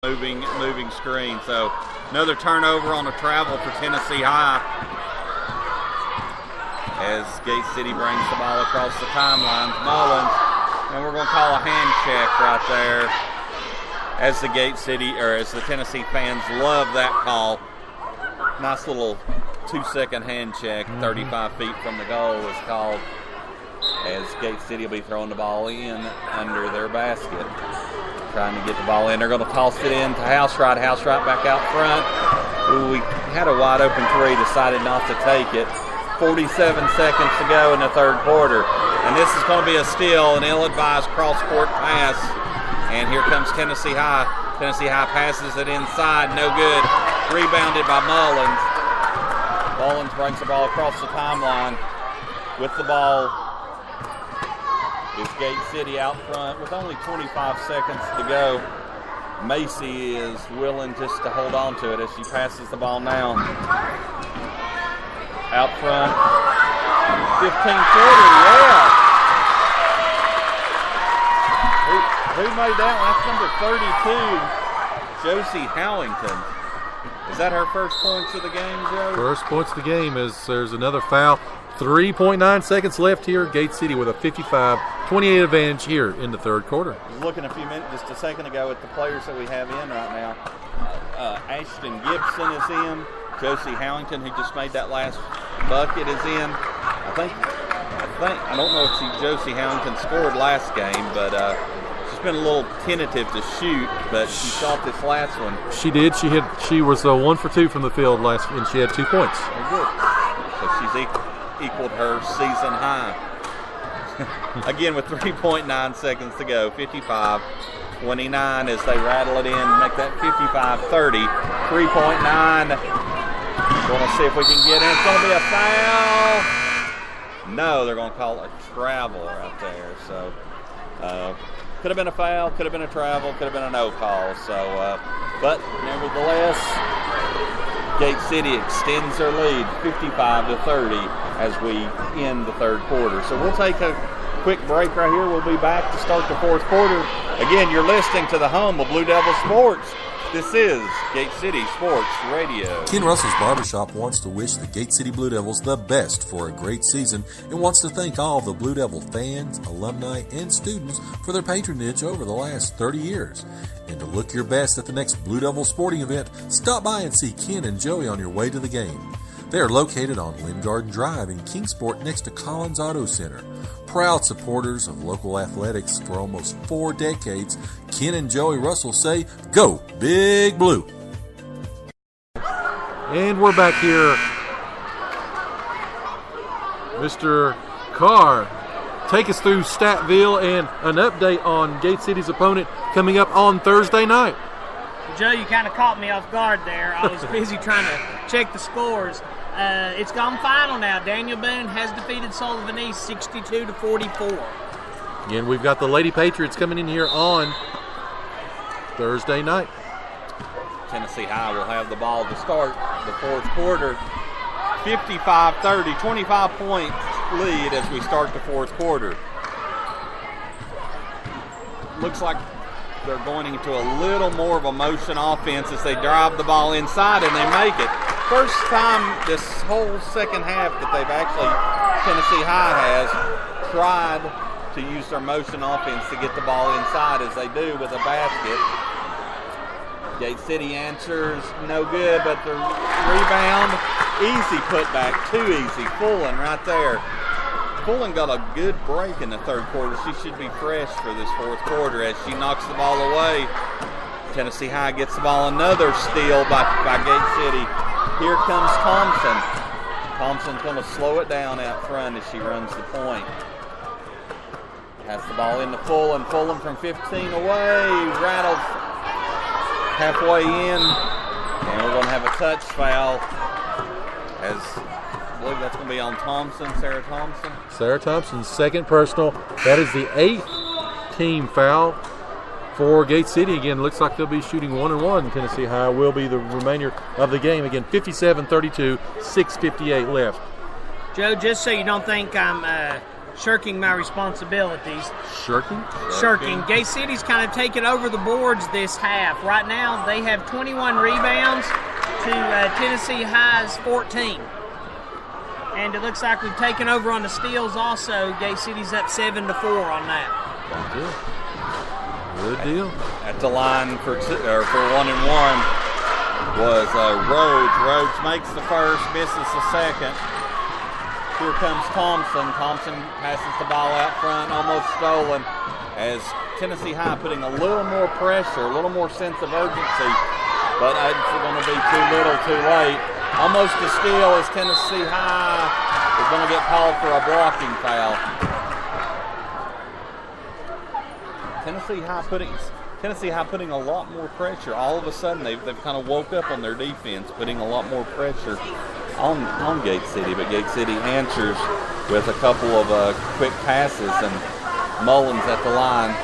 moving screen. So another turnover on a travel for Tennessee High as Gate City brings the ball across the timeline. Mullins, and we're going to call a hand check right there as the Tennessee fans love that call. Nice little 2-second hand check, 35 feet from the goal was called as Gate City will be throwing the ball in under their basket. Trying to get the ball in. They're going to toss it in to Housewright. Housewright back out front. Ooh, we had a wide open three, decided not to take it. 47 seconds to go in the third quarter. And this is going to be a steal, an ill-advised cross-court pass. And here comes Tennessee High. Tennessee High passes it inside, no good. Rebounded by Mullins. Mullins brings the ball across the timeline. With the ball is Gate City out front with only 25 seconds to go. Macy is willing just to hold on to it as she passes the ball now. Out front, 15-footer, yeah. Who made that one? That's number 32, Josie Howington. Is that her first points of the game, Joe? First points of the game as there's another foul. 3.9 seconds left here. Gate City with a 55-28 advantage here in the third quarter. I was looking just a second ago at the players that we have in right now. Ashton Gibson is in. Josie Howington, who just made that last bucket, is in. I don't know if Josie Howington scored last game, but she's been a little tentative to shoot, but she shot this last one. She did. She was 1 for 2 from the field last, and she had 2 points. Very good. So she's equaled her season high. Again, with 3.9 seconds to go, 55-29 as they rattle it in, make that 55-30. 3.9. Going to see if we can get in. It's going to be a foul. No, they're going to call it a travel right there. So, could have been a foul, could have been a travel, could have been a no call. So, but nevertheless, Gate City extends their lead 55-30 as we end the third quarter. So we'll take a quick break right here. We'll be back to start the fourth quarter. Again, you're listening to the home of Blue Devil Sports. This is Gate City Sports Radio. Ken Russell's Barbershop wants to wish the Gate City Blue Devils the best for a great season and wants to thank all the Blue Devil fans, alumni, and students for their patronage over the last 30 years. And to look your best at the next Blue Devil sporting event, stop by and see Ken and Joey on your way to the game. They are located on Lynn Garden Drive in Kingsport next to Collins Auto Center. Proud supporters of local athletics for almost 4 decades, Ken and Joey Russell say, "Go Big Blue!" And we're back here. Mr. Carr, take us through Statville and an update on Gate City's opponent coming up on Thursday night. Joe, you kind of caught me off guard there. I was busy trying to check the scores. It's gone final now. Daniel Boone has defeated Sullivan East 62-44. Again, we've got the Lady Patriots coming in here on Thursday night. Tennessee High will have the ball to start the fourth quarter. 55-30, 25-point lead as we start the fourth quarter. Looks like they're going into a little more of a motion offense as they drive the ball inside and they make it. First time this whole second half that they've actually, Tennessee High has tried to use their motion offense to get the ball inside as they do with a basket. Gate City answers, no good, but the rebound, easy putback, too easy. Fullen right there. Fullen got a good break in the third quarter. She should be fresh for this fourth quarter as she knocks the ball away. Tennessee High gets the ball, another steal by Gate City. Here comes Thompson. Thompson's going to slow it down out front as she runs the point. Has the ball into Fullen. Fullen from 15 away, rattled halfway in, and we're going to have a touch foul as I believe that's going to be on Thompson, Sarah Thompson. Sarah Thompson's second personal. That is the 8th team foul for Gate City. Again, looks like they'll be shooting 1-1. Tennessee High will be the remainder of the game. Again, 57-32, 6:58 left. Joe, just so you don't think I'm shirking my responsibilities. Shirking? Gate City's kind of taken over the boards this half. Right now, they have 21 rebounds to Tennessee High's 14. And it looks like we've taken over on the steals also. Gate City's up 7-4 on that. Good deal. At the line for 1 and 1 was Rhodes. Rhodes makes the first, misses the second. Here comes Thompson. Thompson passes the ball out front, almost stolen, as Tennessee High putting a little more pressure, a little more sense of urgency, but it's going to be too little, too late. Almost a steal as Tennessee High is going to get called for a blocking foul. Tennessee High putting a lot more pressure. All of a sudden, they've kind of woke up on their defense, putting a lot more pressure on Gate City. But Gate City answers with a couple of quick passes, and Mullins at the line.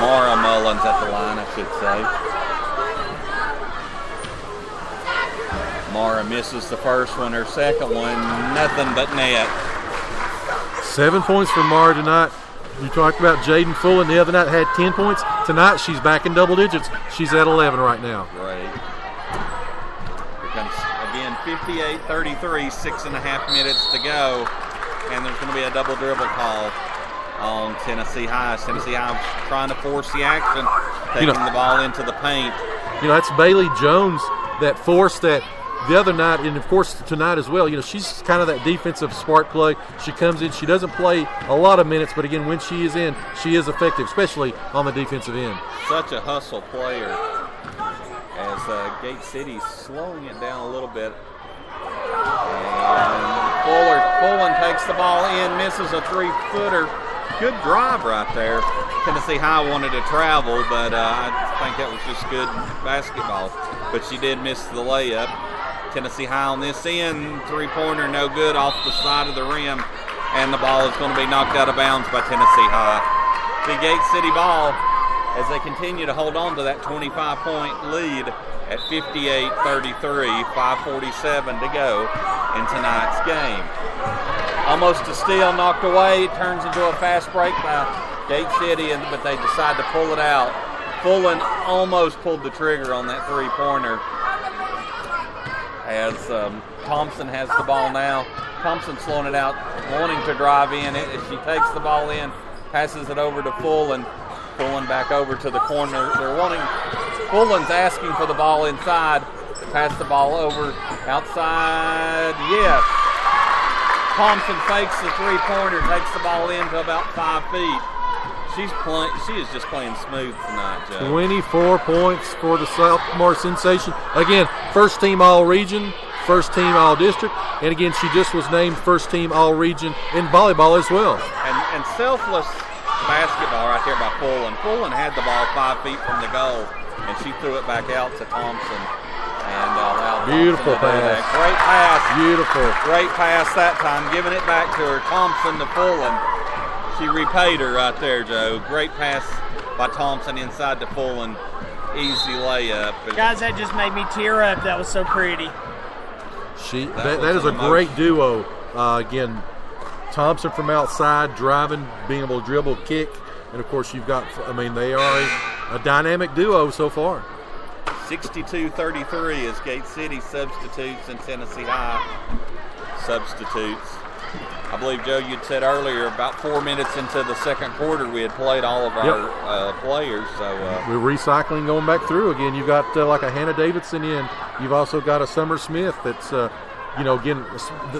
Mara Mullins at the line, I should say. Mara misses the first one. Her second one, nothing but net. 7 points for Mara tonight. You talked about Jaden Fullen the other night had 10 points. Tonight she's back in double digits. She's at 11 right now. Great. Here comes, again, 58-33, 6.5 minutes to go. And there's going to be a double dribble call on Tennessee High. Tennessee High trying to force the action, taking the ball into the paint. That's Bailey Jones that forced that the other night, and of course tonight as well. She's kind of that defensive spark plug. She comes in, she doesn't play a lot of minutes, but again, when she is in, she is effective, especially on the defensive end. Such a hustle player, as Gate City's slowing it down a little bit. And Fullen takes the ball in, misses a 3-footer. Good drive right there. Tennessee High wanted to travel, but I think that was just good basketball. But she did miss the layup. Tennessee High on this end, 3-pointer, no good, off the side of the rim, and the ball is going to be knocked out of bounds by Tennessee High. The Gate City ball as they continue to hold on to that 25-point lead at 58-33, 5:47 to go in tonight's game. Almost a steal knocked away, turns into a fast break by Gate City, but they decide to pull it out. Fullen almost pulled the trigger on that 3-pointer. As Thompson has the ball now. Thompson slowing it out, wanting to drive in. As she takes the ball in, passes it over to Fullen. Fullen back over to the corner. Fullen's asking for the ball inside. Pass the ball over outside. Yes. Thompson fakes the 3-pointer, takes the ball in to about 5 feet. She is just playing smooth tonight, Joe. 24 points for the Sophomore Sensation. Again, first team All-Region, first team All-District, and again, she just was named first team All-Region in volleyball as well. And selfless basketball right there by Fullen. Fullen had the ball 5 feet from the goal, and she threw it back out to Thompson. And allowed beautiful Thompson to do pass. that. Great pass. Beautiful. Great pass that time, giving it back to her. Thompson to Fullen. She repaid her right there, Joe. Great pass by Thompson inside to Fullen. Easy layup. Guys, that just made me tear up. That was so pretty. That is a great duo. Again, Thompson from outside, driving, being able to dribble, kick, and of course you've got, they are a dynamic duo so far. 62-33 as Gate City substitutes and Tennessee High substitutes. I believe, Joe, you'd said earlier about 4 minutes into the second quarter we had played all of our players. So we're recycling, going back through again. You've got like a Hannah Davidson in. You've also got a Summer Smith that's, again,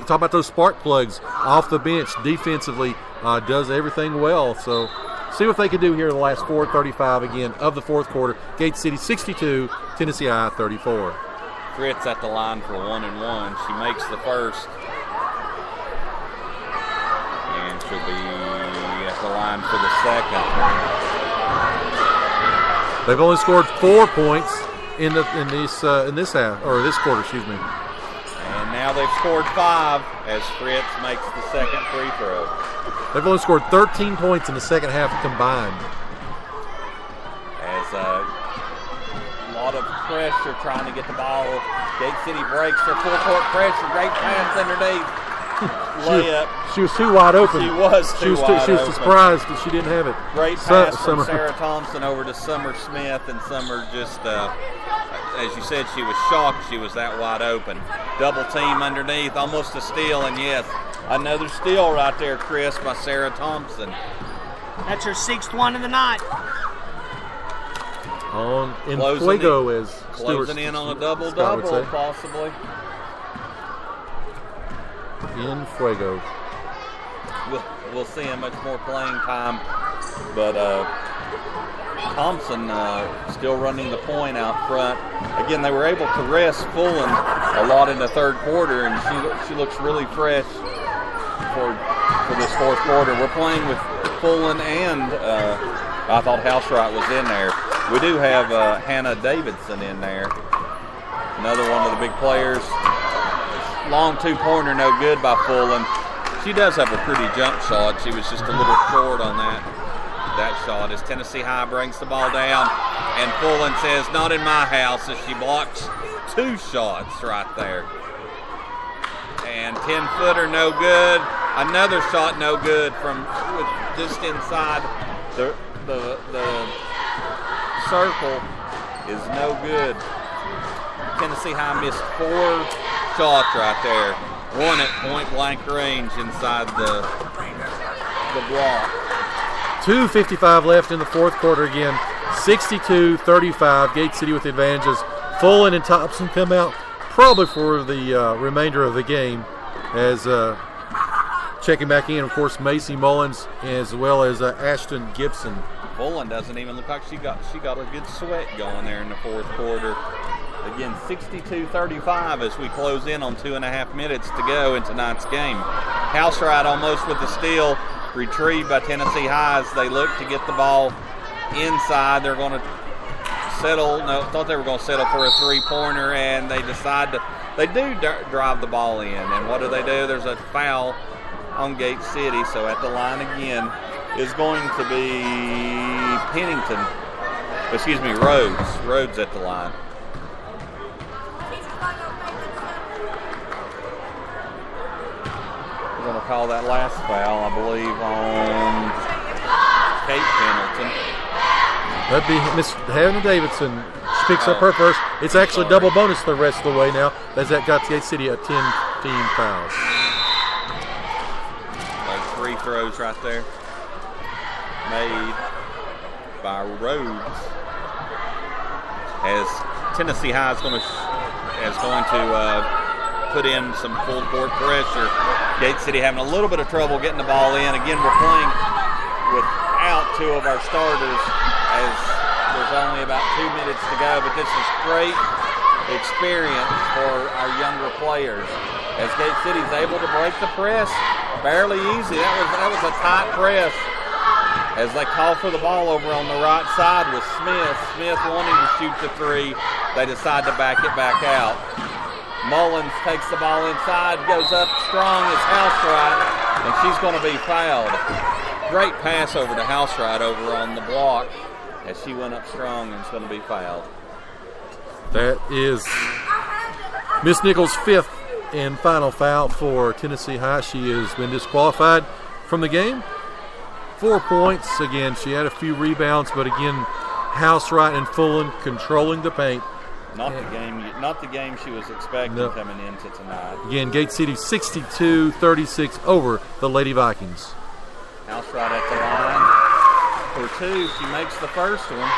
talk about those spark plugs off the bench defensively, does everything well. So see what they can do here in the last 4:35 again of the fourth quarter. Gate City 62, Tennessee High 34. Fritz at the line for 1 and 1. She makes the first. And she'll be at the line for the second. They've only scored 4 points in this half, or this quarter, excuse me. And now they've scored 5 as Fritz makes the second free throw. They've only scored 13 points in the second half combined. As a lot of pressure trying to get the ball. Gate City breaks their full court pressure. Great pass underneath. layup. She was too wide open. She was too wide She was open. surprised that she didn't have it. Great pass from Summer. Sarah Thompson over to Summer Smith, and Summer just, as you said, she was shocked she was that wide open. Double team underneath, almost a steal, and yes, another steal right there, Chris, by Sarah Thompson. That's her 6th one of the night. On in Closing Fuego in- as Closing in on a double-double, possibly. In Fuego. We'll see him much more playing time, but Thompson still running the point out front. Again, they were able to rest Fullen a lot in the third quarter, and she looks really fresh for this fourth quarter. We're playing with Fullen, and I thought Housewright was in there. We do have Hannah Davidson in there, another one of the big players. Long two-pointer, no good by Fullen. She does have a pretty jump shot. She was just a little short on that shot as Tennessee High brings the ball down, and Fullen says, "Not in my house," as she blocks 2 shots right there. And 10-footer, no good. Another shot, no good from just inside the circle is no good. Tennessee High missed 4 shots right there. One at point-blank range inside the block. 2:55 left in the fourth quarter again. 62-35. Gate City with the advantages. Fullen and Thompson come out probably for the remainder of the game. As checking back in, of course, Macy Mullins as well as Ashton Gibson. Fullen doesn't even look like she got a good sweat going there in the fourth quarter. Again, 62-35 as we close in on 2.5 minutes to go in tonight's game. Housewright almost with the steal, retrieved by Tennessee High as they look to get the ball inside. They're going to thought they were going to settle for a three-pointer, and they decide to, they do drive the ball in. And what do? There's a foul on Gate City, so at the line again is going to be Rhodes at the line. We're going to call that last foul, I believe, on Kate Pendleton. That'd be Miss Hannah Davidson. She picks up her first. It's actually double bonus the rest of the way now, as that got Gate City a 10-team foul. Those free throws right there made by Rhodes, as Tennessee High is going to put in some full court pressure. Gate City having a little bit of trouble getting the ball in. Again, we're playing without 2 of our starters as there's only about 2 minutes to go, but this is great experience for our younger players as Gate City is able to break the press fairly easy. That was a tight press as they call for the ball over on the right side with Smith. Smith wanting to shoot the 3. They decide to back it back out. Mullins takes the ball inside, goes up strong as Housewright, and she's going to be fouled. Great pass over to Housewright over on the block as she went up strong and is going to be fouled. That is Miss Nichols' 5th and final foul for Tennessee High. She has been disqualified from the game. 4 points. Again, she had a few rebounds, but again, Housewright and Fullen controlling the paint. Not the game she was expecting coming into tonight. Again, Gate City 62-36 over the Lady Vikings. Housewright at the line for 2. She makes the first one.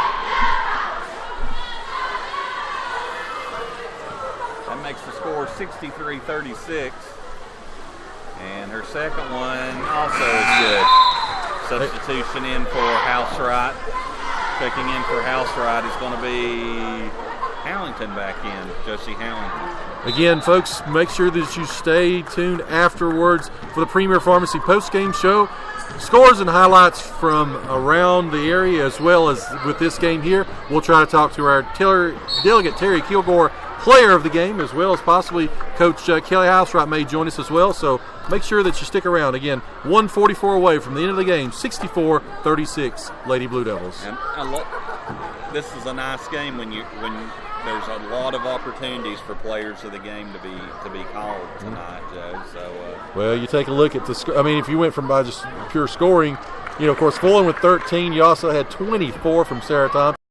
That makes the score 63-36. And her second one also is good. Substitution in for Housewright. Checking in for Housewright is going to be Howington back in, Josie Howington. Again, folks, make sure that you stay tuned afterwards for the Premier Pharmacy post-game show. Scores and highlights from around the area as well as with this game here. We'll try to talk to our delegate Terry Kilgore player of the game, as well as possibly Coach Kelly Housewright may join us as well. So make sure that you stick around. Again, 1:44 away from the end of the game, 64-36 Lady Blue Devils. And this is a nice game when there's a lot of opportunities for players of the game to be called tonight, Joe. So well, you take a look at the. I mean, if you went from by just pure scoring, of course, Fulham with 13. You also had 24 from Sarah Thompson.